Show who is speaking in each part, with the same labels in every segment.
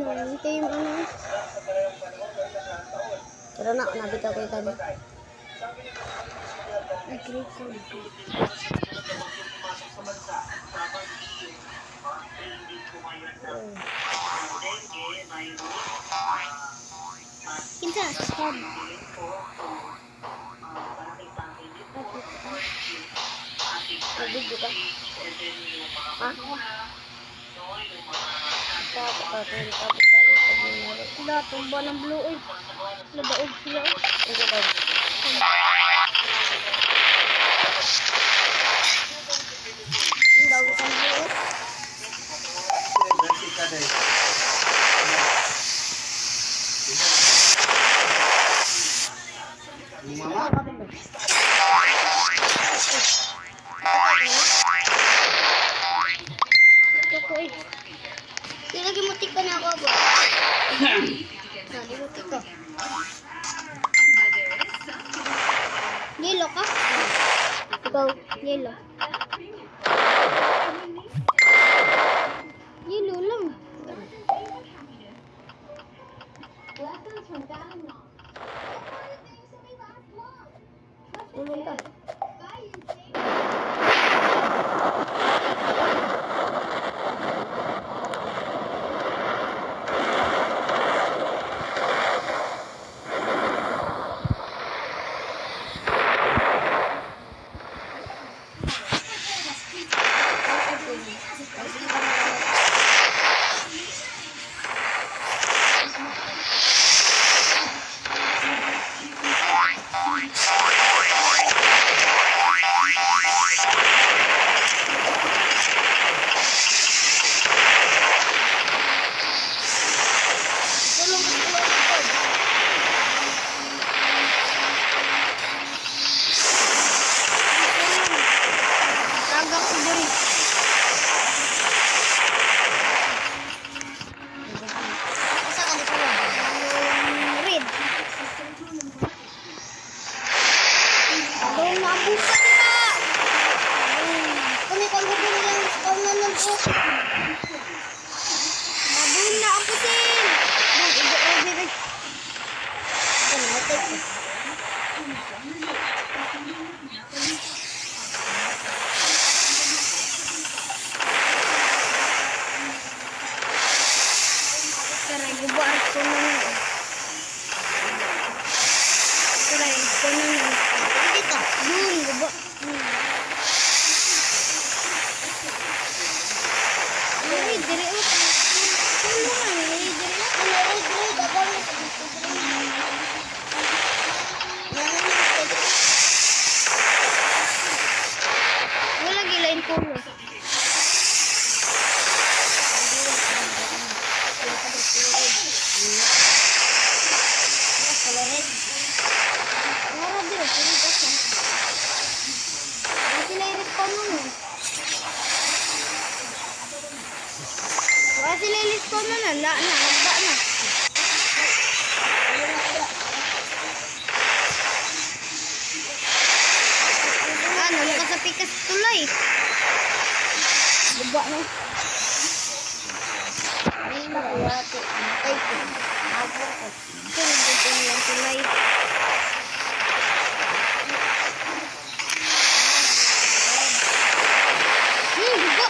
Speaker 1: ito yung ano. Pero nabitaw ko yung kanya. Agree ko. Kinsa sab. Lagi juga. Ah. Wala, tumba ng blue eh. Nadaog sila eh. Ang daw isang blue eh. Di lagi mutik ka na ako ba? Di mutik ka. Yelo ka? Ikaw, yelo. Yelo lang. Tulong ka. Sililis ko na nagba na. Ano, nakasapi ka sa tulay. Nagba na. Ay, nakayate. Matay ko. Nagba ko. Ito, nagba yung tulay. Nagba.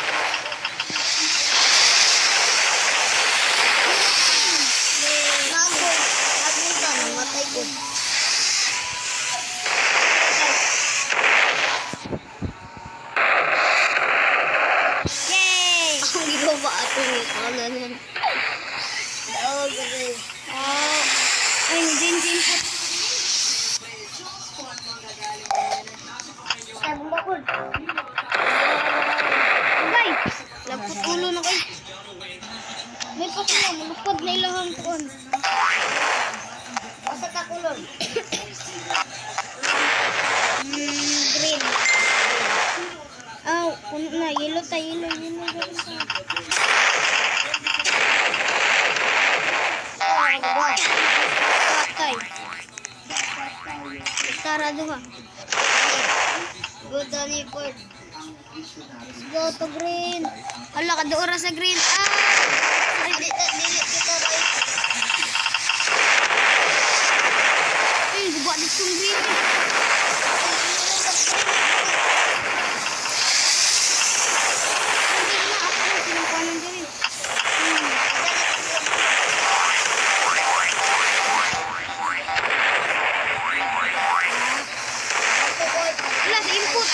Speaker 1: Ay, din po. Sabong bakul. Agay, nagputulo na kayo. May pa sila, malupad na ilang kuwan. Basta takulon. Green. Oh, puno na. Yellow ta, yellow. Patay. Sarado ha. Good on effort. Let's go to green. Hala, kadoora sa green. Dili kita Wala, sa input.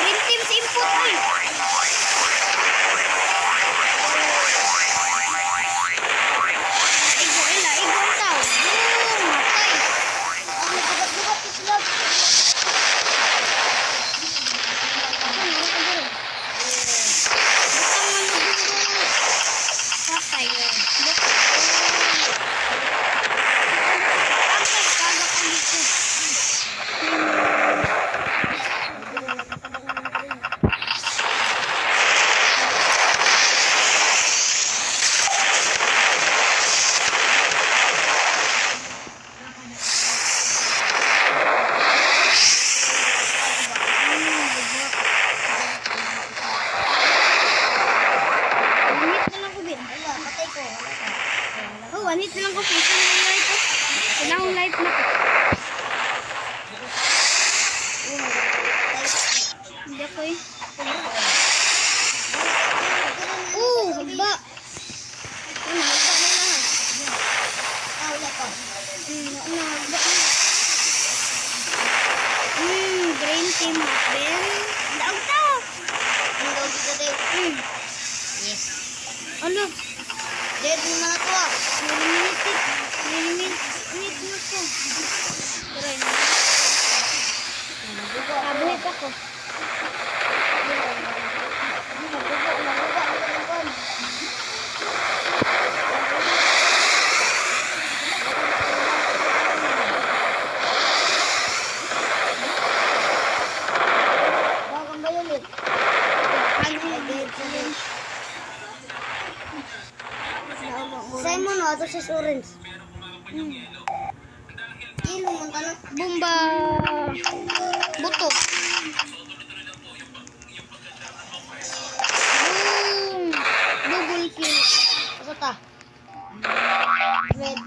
Speaker 1: Green team sa input ay. Igo ang tao. Boom! Matay. Ang nagbukat-bukat ko sila. Patay. One hit na lang ko. Pisa na yung light ko. Kailangan light na ko. Hindi ako eh. Hagba. Hagba na lang. Wala pa. Hagba na. Green team happen. Daog tao. Ang daog kita tayo. Yes. Ano? Dead na ito ah. Eliminate mo ito. Try na. Nabuhit ako. Bakang ba yun ulit? Simon, ato si orange. Kilo mo tanong. Bumba. Buto. Boom. Double kill. Asa ta? Red.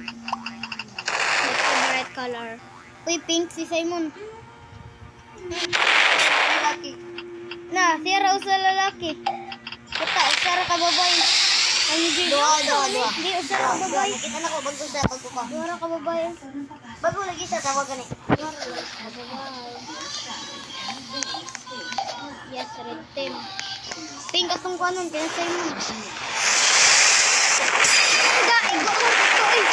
Speaker 1: Red color. Uy, pink si Simon. Lalaki. Na, siya raw sa lalaki. Kita, usara ka babae. Dua. Hindi, usara ka babae. Kita na ko, bago siya, bago ka. Usara ka babae. Bago lagi siya, tawag ka ni. Yes, red team. Pink atong kanon, kaya sa'yo mo. Igo ko ito eh.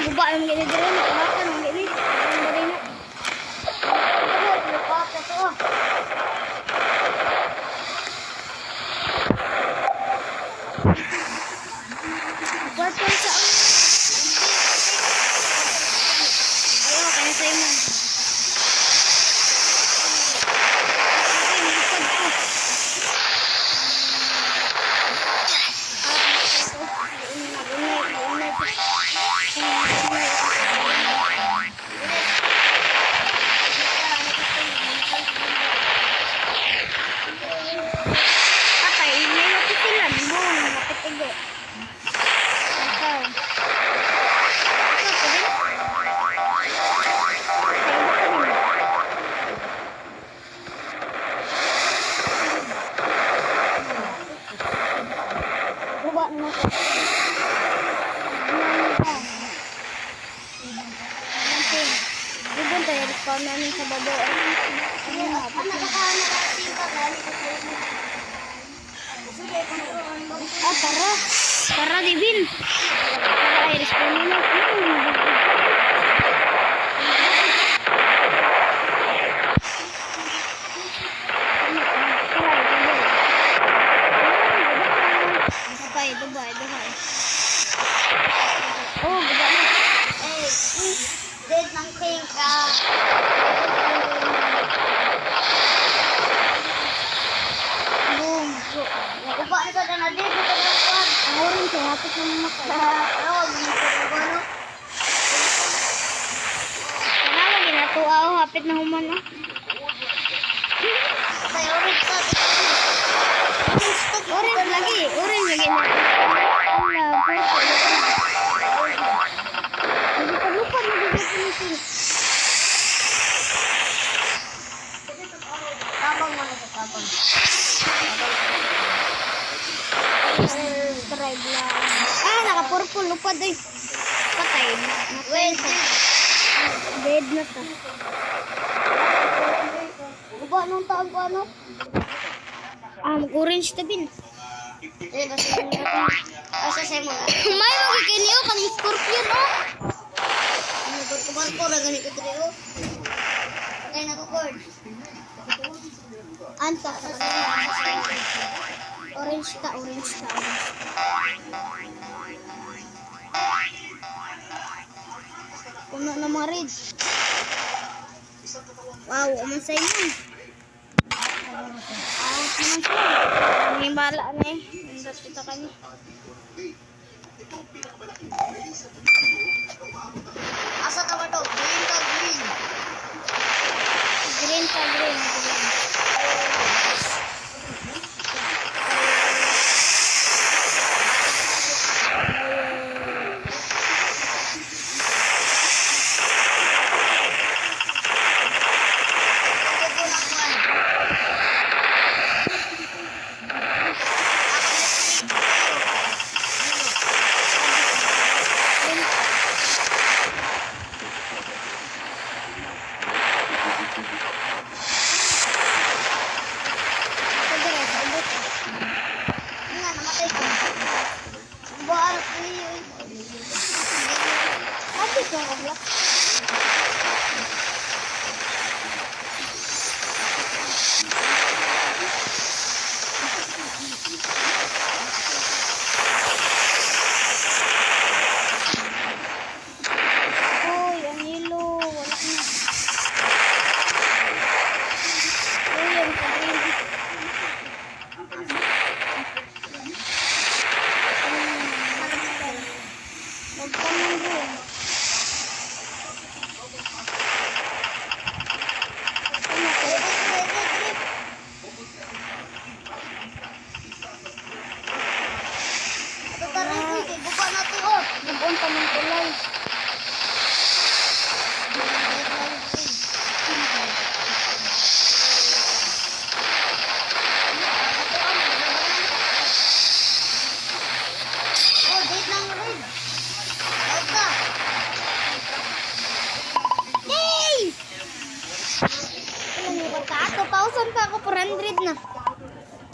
Speaker 1: Guba yung mga dire na kahakan ang dire. Ang dire na. Lupa ka to. Purple sa ayaw kaya sa imo. Spawn namin sa babaw. Tara. Tara, Divin. Tara, i-respawn nyo. Ang pink, boom. Uba na sa na dito sa kuan. Ang orange hapit na mga kay. Ano gumito ko ano? Kana ginato hapit na human na. May orange ta. Orange lagi na. Wala, purple. Hindi pa lupa na dito. Tabang mo na sa tabang. Drive lang. Naka-purple. Lupad eh. Patay. Wait. Dead na ta. Uba nung taon ko ano? Mag-orange tabin. Asa sa'yo mo na? May magkikiniyo ka ng scorpion oh. Nagkubarko na ganito dito. Patay na ko cord. Anta ka na. Orange ka. Puno na mga red. Wow, umansay mo. Naman siya. May bala na eh. Nandot kita kanya. Asa ka ba to? Green.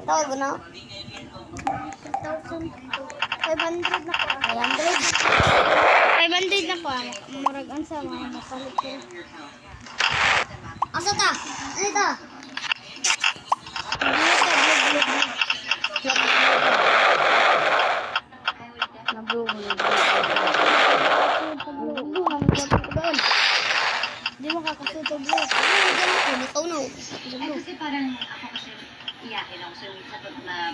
Speaker 1: Tawag mo na? 1,500 na ko. 500 na ko. Murag ansa mga mapalit ko. Asa ta? Ano ito? Hindi mo kakasutog mo.
Speaker 2: Kasi parang ako kasi iyakin ako sa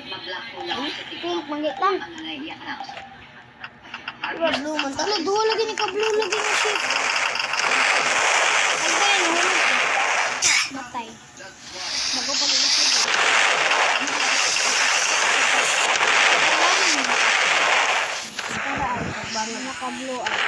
Speaker 2: mag-block ko lang ako sa TikTok.
Speaker 1: Manggit lang.
Speaker 2: Naiiyak na ako.
Speaker 1: Diba blue man? Tala, duha lagi ni ka-blue lagi na shit. Ay ba yan? Hulog ko. Matay. Magpapagod ko. Para ay, pagbangan na ka-blue ay.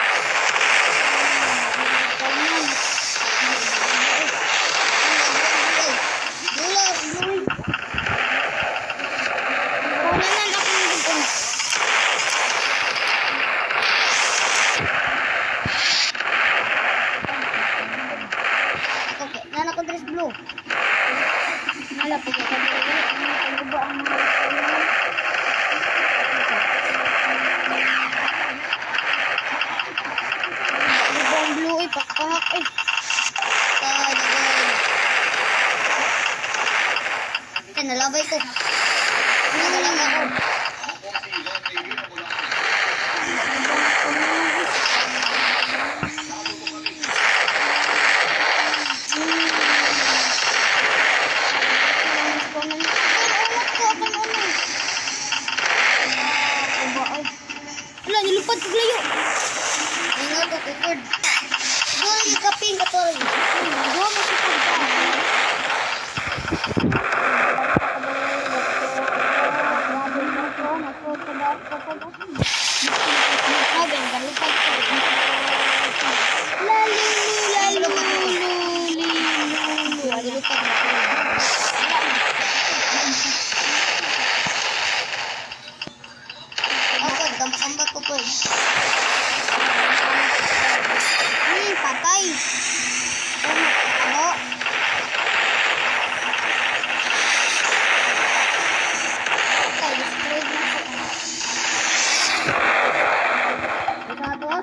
Speaker 1: Nalabay ko. Nalabay ko. Wala, nilupad kag layo.
Speaker 3: Ingat ko kukod. Doon yung kaping katoy.
Speaker 1: Dua mo si
Speaker 3: Ako, kambat ko po.
Speaker 1: patay.
Speaker 3: Ano?
Speaker 1: Patay, destroyed na siya.
Speaker 3: Ikaw?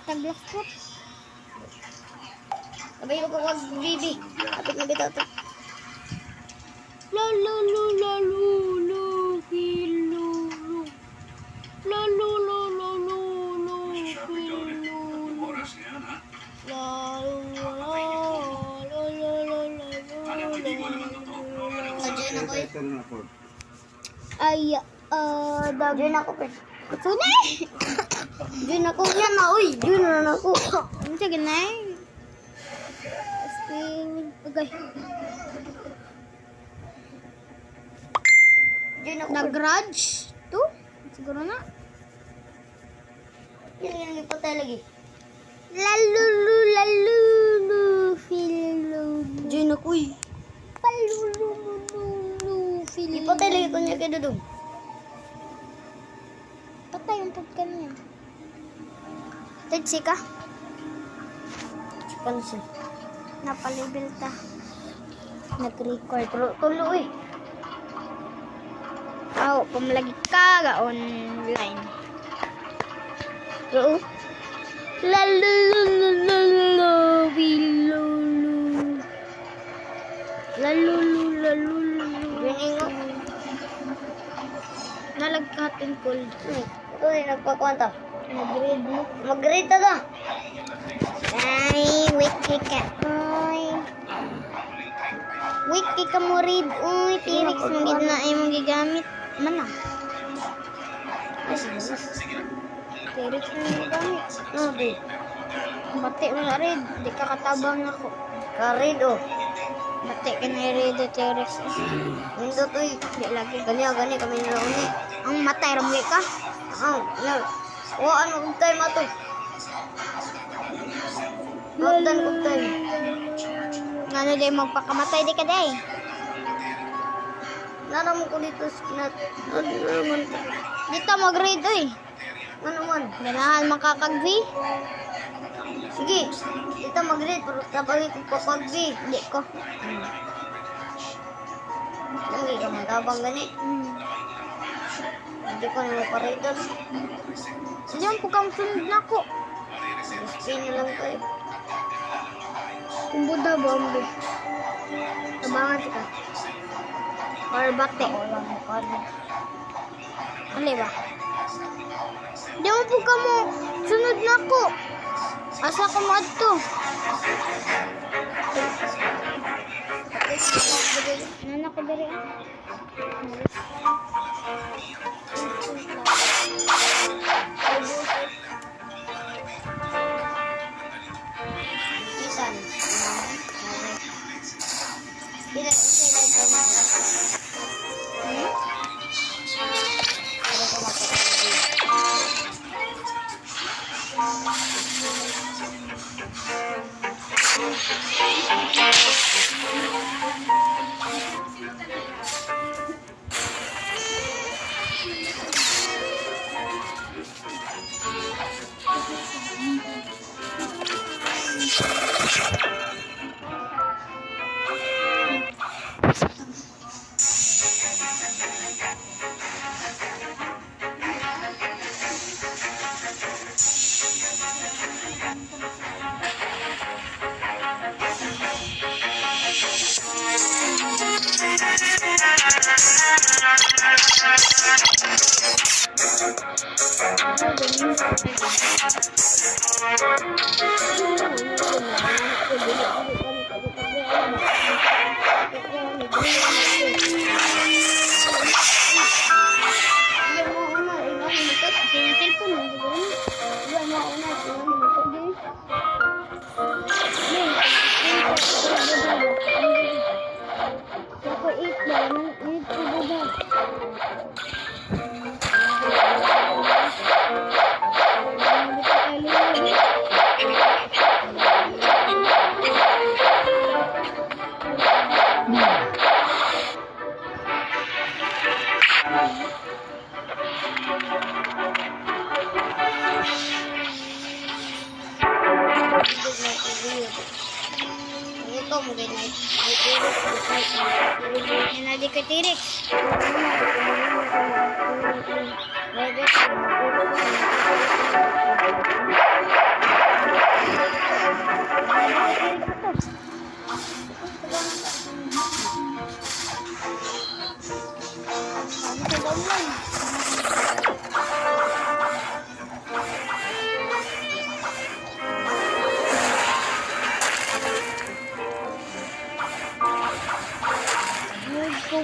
Speaker 1: Taglas po.
Speaker 3: Sabay ko kung bibi. Kapit na bitaw to.
Speaker 1: La la la la lu lu kilu lu. La lu lu lu lu lu kilu lu. La lu la la la la la.
Speaker 3: Sadyan ako eh.
Speaker 1: Ay,
Speaker 3: Sadyan ako pe.
Speaker 1: Tunay.
Speaker 3: Sadyan ako. Yan na, uy. Sadyan na ako.
Speaker 1: Ano siya ganay? Okay.
Speaker 3: Sadyan ako.
Speaker 1: Nag-grudge? To? Siguro na.
Speaker 3: Yan yung patay lagi.
Speaker 1: Lalulu, lalulu, filu.
Speaker 3: Sadyan ako eh.
Speaker 1: Palululu, filu.
Speaker 3: Ipatay lagi ko niya kay Dudong.
Speaker 1: Patay yung pagka niya. Tadsi ka?
Speaker 3: Pansin.
Speaker 1: Napalibel ta. Nag-record.
Speaker 3: Tulo eh.
Speaker 1: Oh, pumalagi ka ga online. Oo. Lalululu, bilulu. Lalululu.
Speaker 3: Giningo.
Speaker 1: Nalagkatin cold.
Speaker 3: Ito eh, nagpakwanta.
Speaker 1: Nag-read mo.
Speaker 3: Mag-grade na ka.
Speaker 1: Ay, wiki ka. Uy. Wiki ka mo read. Uy, T-Rex mo gid na ay mong gigamit. Mana? T-Rex mo gigamit.
Speaker 3: No, di.
Speaker 1: Bati mo na read. Di ka katabang ako.
Speaker 3: Ka-read oh.
Speaker 1: Bati ka na read o T-Rex.
Speaker 3: Nindot uy.
Speaker 1: Di lagi.
Speaker 3: Gani kami nalauni.
Speaker 1: Ang matay ramwi ka.
Speaker 3: Yan. Waan mo kong time ato. Magdan kong time.
Speaker 1: Ano day magpakamatay di ka day?
Speaker 3: Naramon ko dito skinat. Ano naman?
Speaker 1: Dito mag-read oy.
Speaker 3: Ano man?
Speaker 1: Ganahan makakag-V.
Speaker 3: Sige. Dito mag-read. Pero tabagin ko kapag-V.
Speaker 1: Di ko.
Speaker 3: Hindi ka matabang gani. Hindi ko na maparidon.
Speaker 1: Diyan po kang sunod na ko.
Speaker 3: Spin na lang tayo.
Speaker 1: Kung Buddha bombe. Tabangan ka. Or bate. Ano ba? Di mo po ka mo. Sunod na ko. Asa ka mo ato? Nana ko diri.
Speaker 3: Isan. Tidak usah lagi. Ada
Speaker 1: Ito mo gay night. Yan na di ka tirik.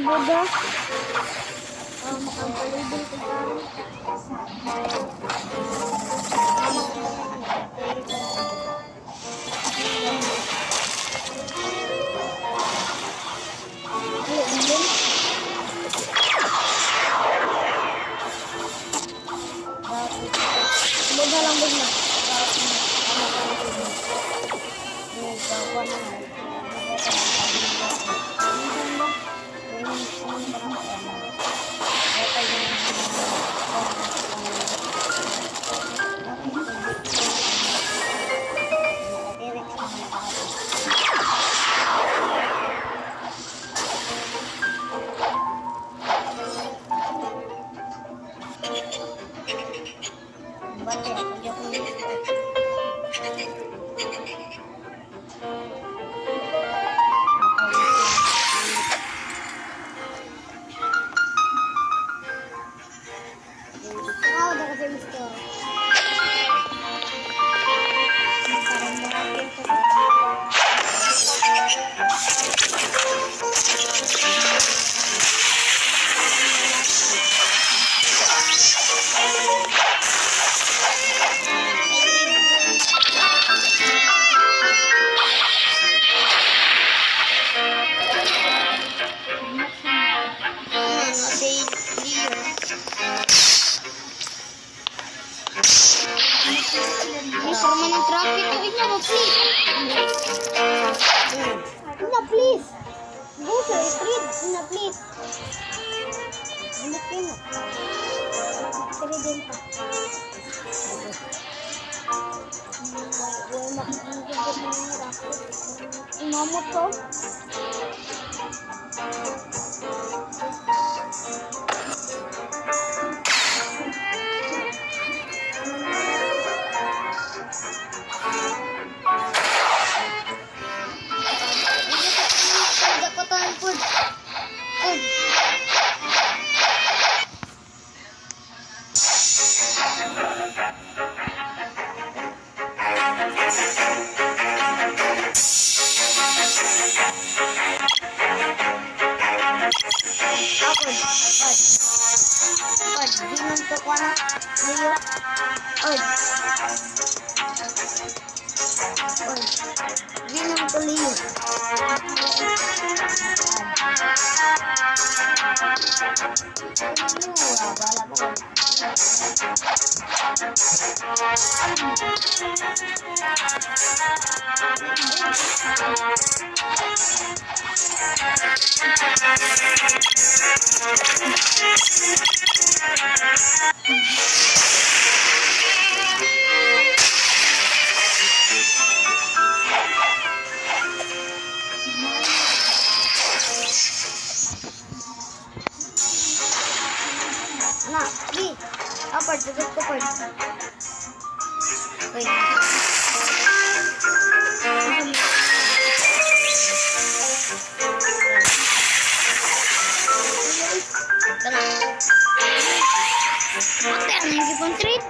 Speaker 1: Budak. Makapalibol ko permanen traffic ko ina mo please. Ina please. Go sa street ina please. Ina please. Sige din pa. Inamot ko.
Speaker 3: Pard. Sagot ko, Pard. Wait. Tara.
Speaker 1: Hotel, nagipon treat.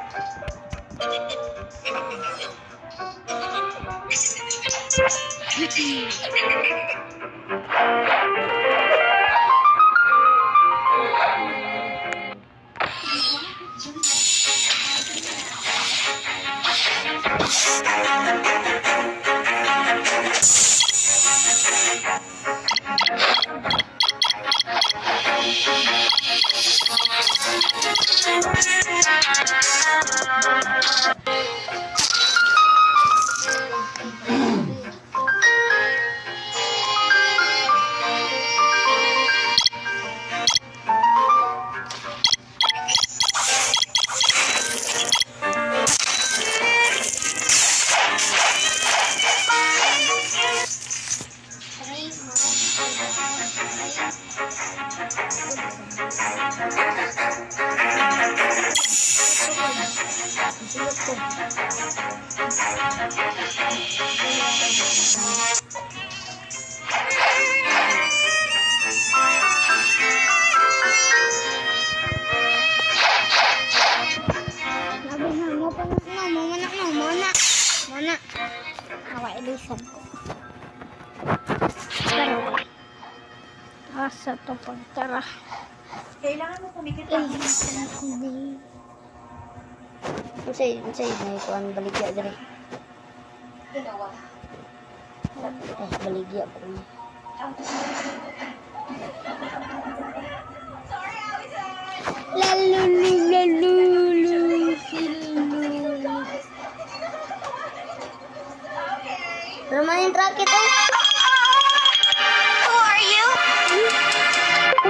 Speaker 1: Mana? Awak edisan. Tara. Asa to pagtara.
Speaker 2: Kailangan mo pumikit
Speaker 3: Unsay na ikuan baligya diri.
Speaker 2: Ginawa.
Speaker 3: Baligya pa rin.
Speaker 1: Lalulu.
Speaker 3: Pero main racket oh.
Speaker 1: Who are you?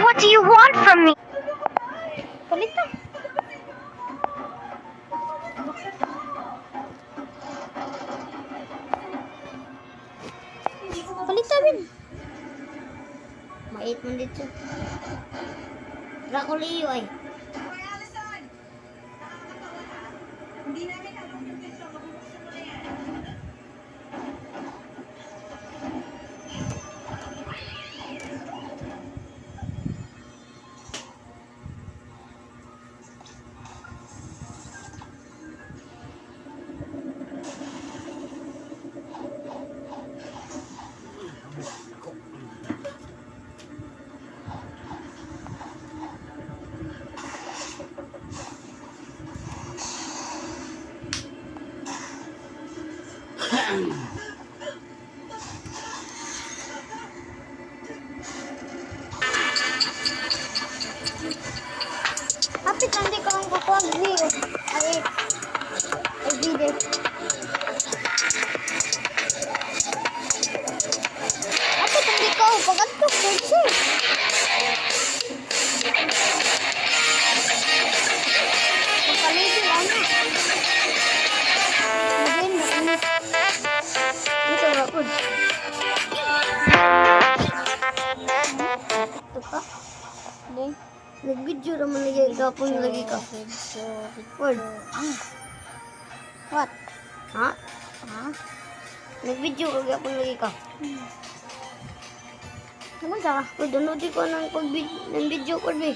Speaker 1: What do you want from me? Palita. Palita bin.
Speaker 3: Mait man dito. Rakuliyo ay.
Speaker 1: Kapit nanti ko ang kukuha video. Ay video. Kapit nanti ko pagkatok kursi. Kapalitin ano. Magin na. Ito rapod. Ito ka. Ding.
Speaker 3: Nag-video naman lagi gapon lagi ka. Word.
Speaker 1: What?
Speaker 3: Ha?
Speaker 1: Ha?
Speaker 3: Nag-video ka gapon lagi ka.
Speaker 1: Naman ka?
Speaker 3: Word, ano di ko ng video ko be.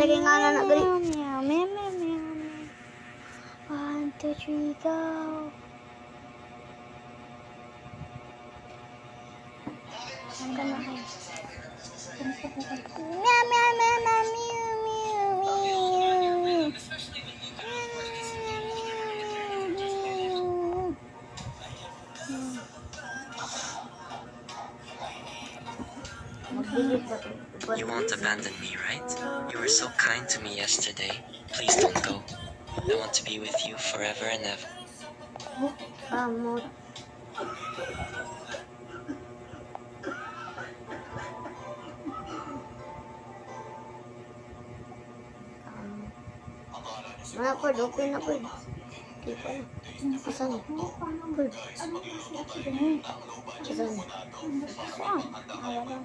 Speaker 3: Sige nga na gali.
Speaker 1: Meow, meow, meow, meow. 1, 2, 3, go. Ang ganda kayo. Meow, meow, meow, meow, meow, meow, meow.
Speaker 4: You won't abandon me, right? You were so kind to me yesterday. Please don't go. I want to be with you forever and ever.
Speaker 3: Kamot. Mga Pord, okay na Pord. Di pa na. Asan? Pord. Asan?
Speaker 1: Saan? Wala.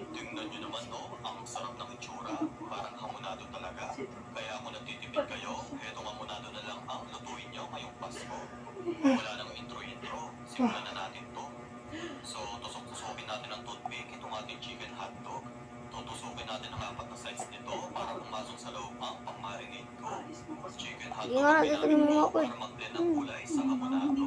Speaker 5: Tingnan nyo naman, no? Ang sarap ng itsura. Parang hamonado talaga. Kaya kung nagtitipid kayo, etong hamonado na lang ang lutuin nyo ngayong Pasko. Wala nang intro-intro. Simulan na natin to. So, tusok-tusokin natin ang toothpick, itong ating chicken hotdog. Tutusukin natin ang 4 na sides nito para pumasok sa loob ang pang-marinate ko. Chicken
Speaker 3: Hindi
Speaker 5: hotdog
Speaker 3: nga
Speaker 5: ang
Speaker 3: natin yung mga Pord.
Speaker 5: para mag-blend ang kulay sa hamonado.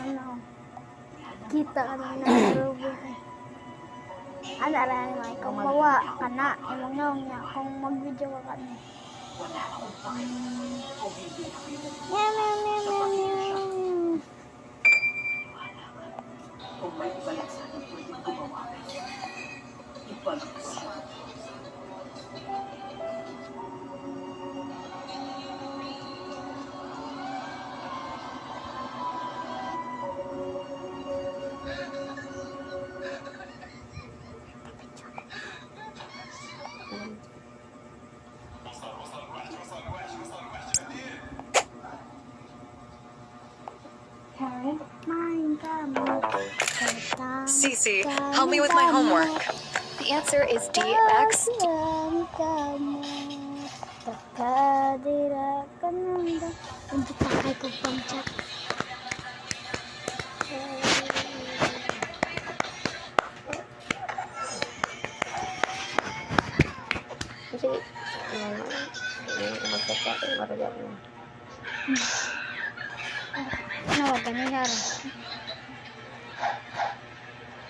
Speaker 1: Ano? Kita ka na narubo. Ano rin mo, kung mawa ka na, imong nung niya, kung mag-video ka na. Meow, meow, meow, meow, meow.
Speaker 2: Kung may ibalak sa akin, pwede gumawa. Ibalak sa akin.
Speaker 6: Cece, help me with my homework. The answer is DX.
Speaker 1: Takadira kananda. Untuk pakai ko pang chat.
Speaker 3: Sige. Magkakak yung maragap mo.
Speaker 1: Ano, wag ganun, Yara.